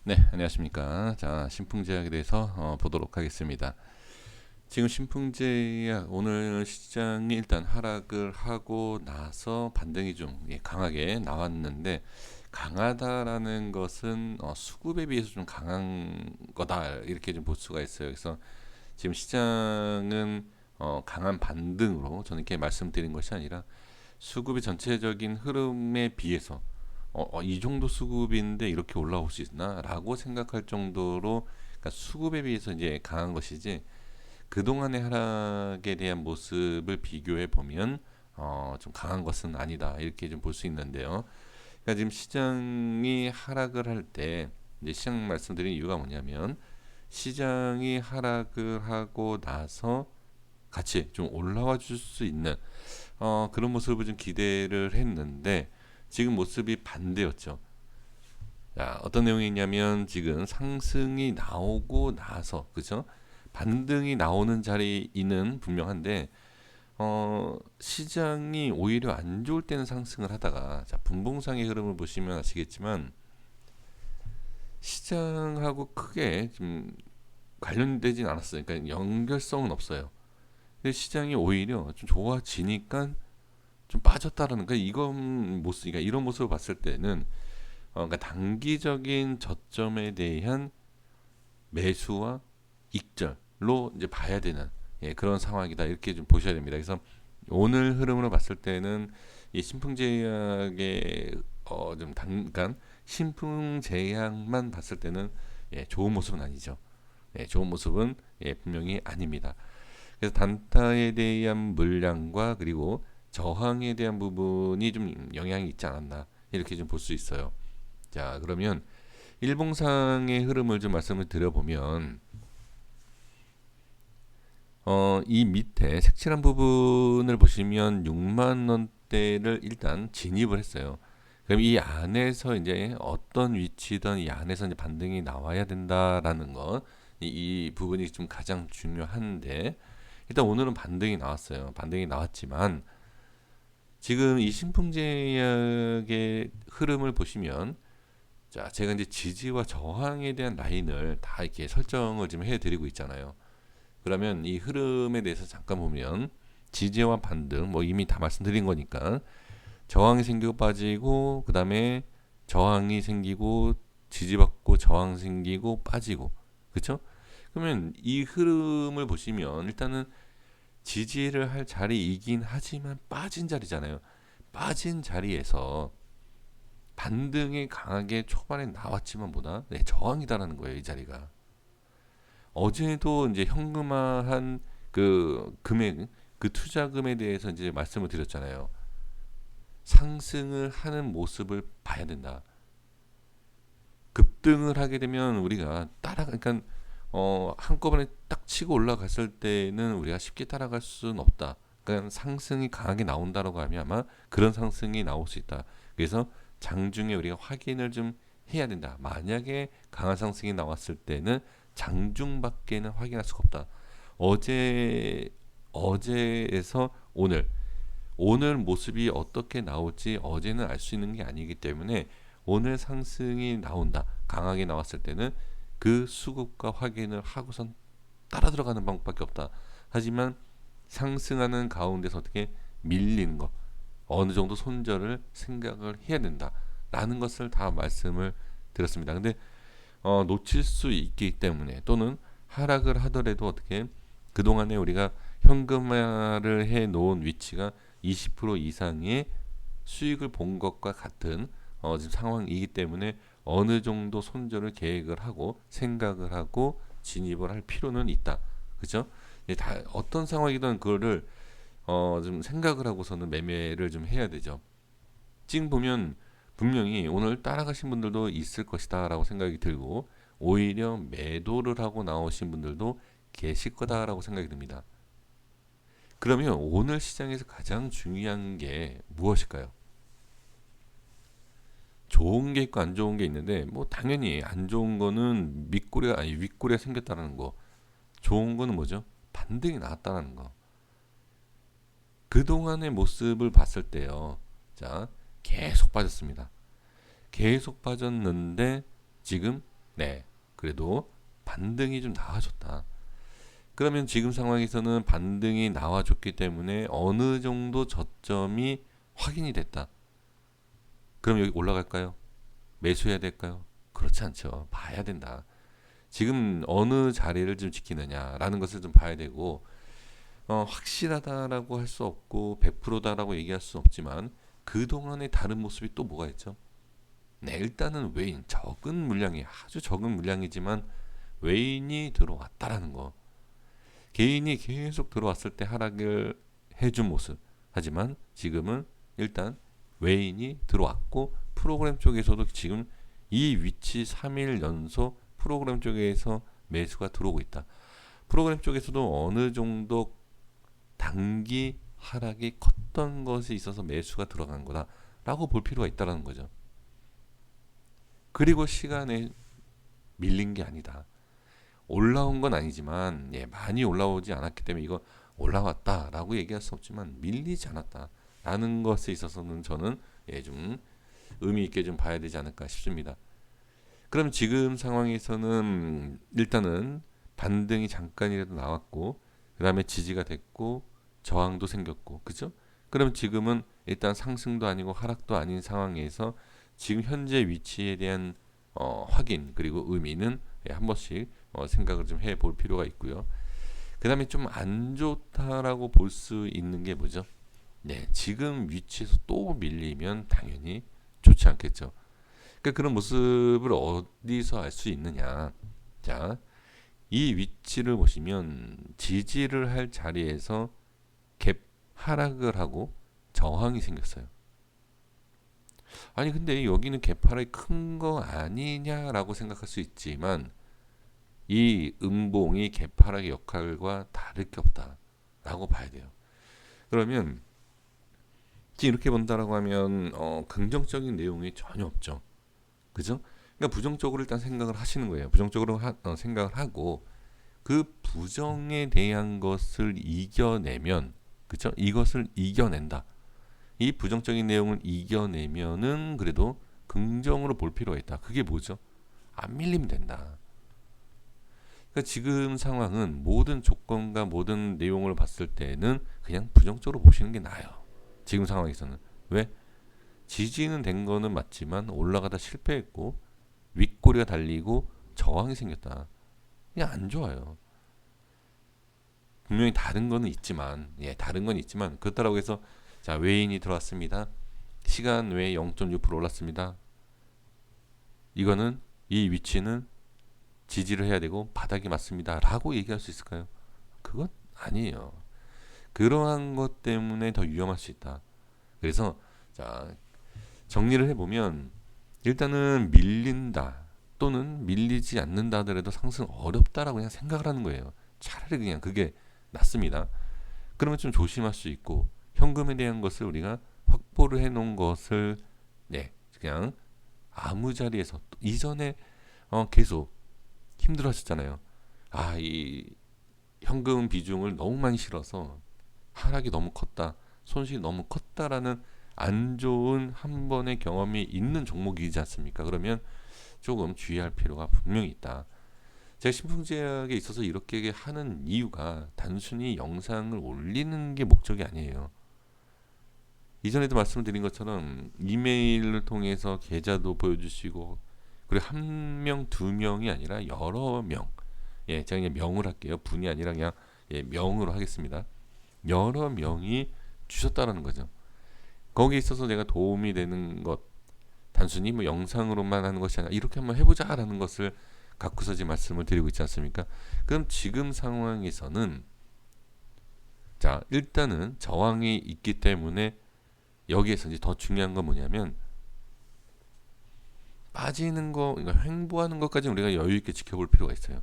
네, 안녕하십니까. 자, 신풍제약에 대해서 보도록 하겠습니다. 지금 신풍제약 오늘 시장이 일단 하락을 하고 나서 반등이 좀 강하게 나왔는데, 강하다라는 것은 수급에 비해서 좀 강한 거다 이렇게 좀 볼 수가 있어요. 그래서 지금 시장은 강한 반등으로 저는 이렇게 말씀드린 것이 아니라 수급의 전체적인 흐름에 비해서 이 정도 수급인데 이렇게 올라올 수 있나라고 생각할 정도로, 그러니까 수급에 비해서 이제 강한 것이지, 그동안의 하락에 대한 모습을 비교해 보면 좀 강한 것은 아니다 이렇게 좀 볼 수 있는데요. 그러니까 지금 시장이 하락을 할 때 이제 시장 말씀드린 이유가 뭐냐면, 시장이 하락을 하고 나서 같이 좀 올라와 줄 수 있는 그런 모습을 좀 기대를 했는데, 지금 모습이 반대였죠. 자, 어떤 내용이 있냐면, 지금 상승이 나오고 나서, 그죠? 반등이 나오는 자리는 분명한데, 시장이 오히려 안 좋을 때는 상승을 하다가, 자, 분봉상의 흐름을 보시면 아시겠지만, 시장하고 크게 좀 관련되진 않았어요. 그러니까 연결성은 없어요. 근데 시장이 오히려 좀 좋아지니까 좀 빠졌다라는, 그러니까 이건 모습, 그러니까 이런 모습을 봤을 때는 그러니까 단기적인 저점에 대한 매수와 익절로 이제 봐야 되는 그런 상황이다 이렇게 좀 보셔야 됩니다. 그래서 오늘 흐름으로 봤을 때는 이 신풍제약의 좀 단간 신풍제약만 봤을 때는 좋은 모습은 아니죠. 좋은 모습은 분명히 아닙니다. 그래서 단타에 대한 물량과 그리고 저항에 대한 부분이 좀 영향이 있지 않았나 이렇게 좀 볼 수 있어요. 자, 그러면 일봉상의 흐름을 좀 말씀을 드려보면, 이 밑에 색칠한 부분을 보시면 6만 원대를 일단 진입을 했어요. 그럼 이 안에서 이제 어떤 위치든 이 안에서 이제 반등이 나와야 된다라는 것, 이 부분이 좀 가장 중요한데, 일단 오늘은 반등이 나왔어요. 반등이 나왔지만 지금 이 신풍제약의 흐름을 보시면, 자, 제가 이제 지지와 저항에 대한 라인을 다 이렇게 설정을 지금 해드리고 있잖아요. 그러면 이 흐름에 대해서 잠깐 보면, 지지와 반등 뭐 이미 다 말씀드린 거니까, 저항이 생기고 빠지고, 그 다음에 저항이 생기고 지지받고 저항 생기고 빠지고, 그렇죠? 그러면 이 흐름을 보시면 일단은 지지를 할 자리이긴 하지만 빠진 자리잖아요. 빠진 자리에서 반등이 강하게 초반에 나왔지만 보다 저항이다라는 거예요, 이 자리가. 어제도 이제 현금화한 그 금액, 그 투자금에 대해서 이제 말씀을 드렸잖아요. 상승을 하는 모습을 봐야 된다. 급등을 하게 되면 우리가 그러니까 한꺼번에 딱 치고 올라갔을 때는 우리가 쉽게 따라갈 수는 없다. 그러니까 상승이 강하게 나온다라고 하면 아마 그런 상승이 나올 수 있다. 그래서 장중에 우리가 확인을 좀 해야 된다. 만약에 강한 상승이 나왔을 때는 장중밖에는 확인할 수가 없다. 어제 어제에서 오늘 모습이 어떻게 나올지 어제는 알 수 있는 게 아니기 때문에, 오늘 상승이 나온다, 강하게 나왔을 때는 그 수급과 확인을 하고선 따라 들어가는 방법밖에 없다. 하지만 상승하는 가운데서 어떻게 밀리는 거, 어느 정도 손절을 생각을 해야 된다 라는 것을 다 말씀을 드렸습니다. 근데 놓칠 수 있기 때문에, 또는 하락을 하더라도 어떻게 그동안에 우리가 현금화를 해 놓은 위치가 20% 이상의 수익을 본 것과 같은 지금 상황이기 때문에, 어느 정도 손절을 계획을 하고 생각을 하고 진입을 할 필요는 있다. 그죠? 다 어떤 상황이든 그거를 좀 생각을 하고서는 매매를 좀 해야 되죠. 지금 보면 분명히 오늘 따라가신 분들도 있을 것이다라고 생각이 들고, 오히려 매도를 하고 나오신 분들도 계실 거다라고 생각이 듭니다. 그러면 오늘 시장에서 가장 중요한 게 무엇일까요? 좋은 게 있고 안 좋은 게 있는데, 뭐 당연히 안 좋은 거는 밑꼬리가 아니 윗꼬리가 생겼다는 거. 좋은 거는 뭐죠? 반등이 나왔다는 거. 그동안의 모습을 봤을 때요. 자, 계속 빠졌습니다. 계속 빠졌는데 지금 네, 그래도 반등이 좀 나와줬다. 그러면 지금 상황에서는 반등이 나와줬기 때문에 어느 정도 저점이 확인이 됐다. 그럼 여기 올라갈까요? 매수해야 될까요? 그렇지 않죠. 봐야 된다. 지금 어느 자리를 좀 지키느냐라는 것을 좀 봐야 되고, 확실하다라고 할 수 없고 100%다라고 얘기할 수 없지만 그동안의 다른 모습이 또 뭐가 있죠? 네, 일단은 외인 적은 물량이 아주 적은 물량이지만 외인이 들어왔다라는 거. 개인이 계속 들어왔을 때 하락을 해준 모습. 하지만 지금은 일단 외인이 들어왔고 프로그램 쪽에서도 지금 이 위치 3일 연속 프로그램 쪽에서 매수가 들어오고 있다. 프로그램 쪽에서도 어느 정도 단기 하락이 컸던 것에 있어서 매수가 들어간 거다라고 볼 필요가 있다는 거죠. 그리고 시간에 밀린 게 아니다. 올라온 건 아니지만 많이 올라오지 않았기 때문에 이거 올라왔다라고 얘기할 수 없지만 밀리지 않았다라는 것에 있어서는 저는 좀 의미 있게 좀 봐야 되지 않을까 싶습니다. 그럼 지금 상황에서는 일단은 반등이 잠깐이라도 나왔고 그 다음에 지지가 됐고 저항도 생겼고 그죠? 그럼 지금은 일단 상승도 아니고 하락도 아닌 상황에서 지금 현재 위치에 대한 확인 그리고 의미는 한 번씩 생각을 좀 해볼 필요가 있고요. 그 다음에 좀 안 좋다라고 볼 수 있는 게 뭐죠? 네, 지금 위치에서 또 밀리면 당연히 좋지 않겠죠. 그러니까 그런 모습을 어디서 알 수 있느냐? 자, 이 위치를 보시면 지지를 할 자리에서 갭 하락을 하고 저항이 생겼어요. 아니 근데 여기는 갭 하락이 큰 거 아니냐라고 생각할 수 있지만 이 음봉이 갭 하락의 역할과 다를 게 없다라고 봐야 돼요. 그러면 이렇게 본다라고 하면 긍정적인 내용이 전혀 없죠. 그죠? 그러니까 부정적으로 일단 생각을 하시는 거예요. 부정적으로 생각을 하고 그 부정에 대한 것을 이겨내면 그죠? 이것을 이겨낸다. 이 부정적인 내용을 이겨내면은 그래도 긍정으로 볼 필요가 있다. 그게 뭐죠? 안 밀리면 된다. 그러니까 지금 상황은 모든 조건과 모든 내용을 봤을 때는 그냥 부정적으로 보시는 게 나아요. 지금 상황에서는. 왜? 지지는 된 거는 맞지만 올라가다 실패했고 윗꼬리가 달리고 저항이 생겼다. 그냥 안 좋아요. 분명히 다른 거는 있지만 다른 건 있지만 그렇다고 해서 자 외인이 들어왔습니다. 시간 외에 0.6% 올랐습니다. 이거는 이 위치는 지지를 해야 되고 바닥이 맞습니다. 라고 얘기할 수 있을까요? 그건 아니에요. 그러한 것 때문에 더 위험할 수 있다. 그래서 자 정리를 해보면 일단은 밀린다 또는 밀리지 않는다 하더라도 상승 어렵다라고 그냥 생각을 하는 거예요. 차라리 그냥 그게 낫습니다. 그러면 좀 조심할 수 있고 현금에 대한 것을 우리가 확보를 해놓은 것을 그냥 아무 자리에서 이전에 계속 힘들어하셨잖아요. 이 현금 비중을 너무 많이 실어서 하락이 너무 컸다, 손실이 너무 컸다라는 안 좋은 한 번의 경험이 있는 종목이지 않습니까? 그러면 조금 주의할 필요가 분명히 있다. 제가 신풍제약에 있어서 이렇게 하는 이유가 단순히 영상을 올리는 게 목적이 아니에요. 이전에도 말씀드린 것처럼 이메일을 통해서 계좌도 보여주시고 그리고 한 명, 두 명이 아니라 여러 명 제가 그냥 명을 할게요. 분이 아니라 그냥 명으로 하겠습니다. 여러 명이 주셨다라는 거죠. 거기에 있어서 내가 도움이 되는 것 단순히 뭐 영상으로만 하는 것이 아니라 이렇게 한번 해보자라는 것을 갖고서 지금 말씀을 드리고 있지 않습니까? 그럼 지금 상황에서는 자 일단은 저항이 있기 때문에 여기에서 이제 더 중요한 건 뭐냐면 빠지는 거, 그러니까 횡보하는 것까지 우리가 여유 있게 지켜볼 필요가 있어요.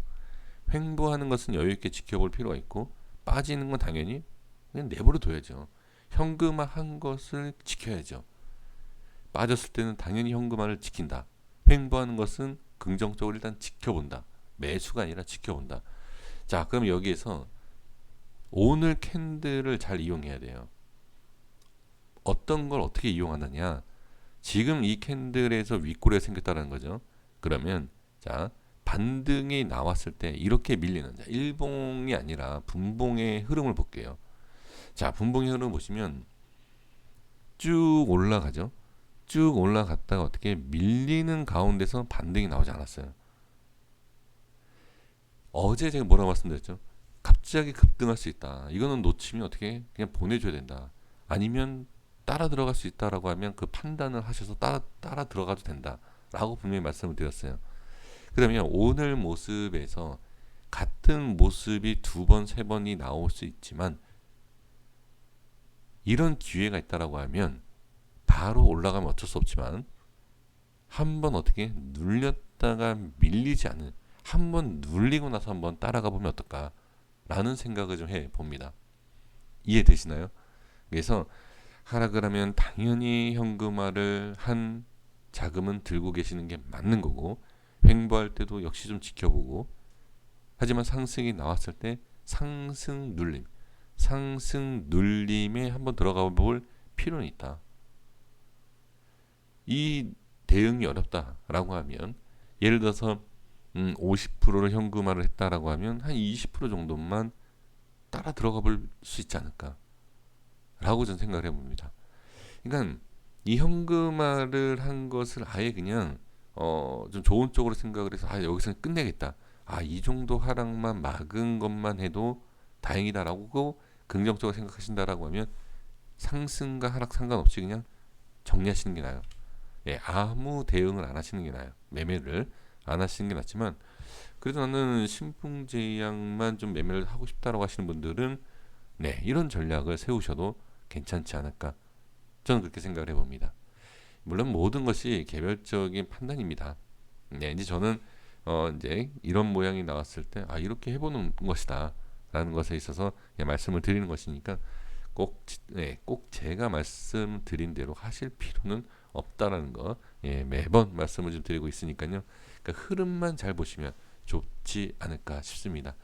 횡보하는 것은 여유 있게 지켜볼 필요가 있고 빠지는 건 당연히 그냥 내버려 둬야죠. 현금화한 것을 지켜야죠. 빠졌을 때는 당연히 현금화를 지킨다. 횡보하는 것은 긍정적으로 일단 지켜본다. 매수가 아니라 지켜본다. 자, 그럼 여기에서 오늘 캔들을 잘 이용해야 돼요. 어떤 걸 어떻게 이용하느냐? 지금 이 캔들에서 윗꼬리가 생겼다는 거죠. 그러면 자 반등이 나왔을 때 이렇게 밀리는, 자, 일봉이 아니라 분봉의 흐름을 볼게요. 자, 분봉의 흐름 보시면 쭉 올라가죠. 쭉 올라갔다가 어떻게 밀리는 가운데서 반등이 나오지 않았어요. 어제 제가 뭐라고 말씀드렸죠? 갑자기 급등할 수 있다. 이거는 놓치면 어떻게 그냥 보내줘야 된다. 아니면 따라 들어갈 수 있다라고 하면 그 판단을 하셔서 따라 들어가도 된다라고 분명히 말씀을 드렸어요. 그러면 오늘 모습에서 같은 모습이 두 번, 세 번이 나올 수 있지만 이런 기회가 있다라고 하면 바로 올라가면 어쩔 수 없지만 한번 어떻게 눌렸다가 밀리지 않는, 한번 눌리고 나서 한번 따라가 보면 어떨까라는 생각을 좀 해봅니다. 이해되시나요? 그래서 하락을 하면 당연히 현금화를 한 자금은 들고 계시는 게 맞는 거고, 횡보할 때도 역시 좀 지켜보고, 하지만 상승이 나왔을 때 상승 눌림에 한번 들어가 볼 필요는 있다. 이 대응이 어렵다라고 하면 예를 들어서 50%를 현금화를 했다라고 하면 한 20% 정도만 따라 들어가 볼 수 있지 않을까 라고 저는 생각을 해봅니다. 그러니까 이 현금화를 한 것을 아예 그냥 좀 좋은 쪽으로 생각을 해서 여기서는 끝내겠다, 이 정도 하락만 막은 것만 해도 다행이다라고 긍정적으로 생각하신다라고 하면 상승과 하락 상관없이 그냥 정리하시는 게 나아요. 예, 아무 대응을 안 하시는 게 나아요. 매매를 안 하시는 게 낫지만, 그래도 나는 신풍제약만 좀 매매를 하고 싶다라고 하시는 분들은 네, 이런 전략을 세우셔도 괜찮지 않을까, 저는 그렇게 생각을 해봅니다. 물론 모든 것이 개별적인 판단입니다. 네, 이제 저는 이제 이런 모양이 나왔을 때 이렇게 해보는 것이다 라는 것에 있어서 말씀을 드리는 것이니까 꼭 제가 말씀드린 대로 하실 필요는 없다라는 거, 매번 말씀을 좀 드리고 있으니까요. 그러니까 흐름만 잘 보시면 좋지 않을까 싶습니다.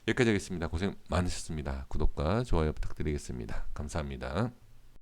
여기까지 하겠습니다. 고생 많으셨습니다. 구독과 좋아요 부탁드리겠습니다. 감사합니다.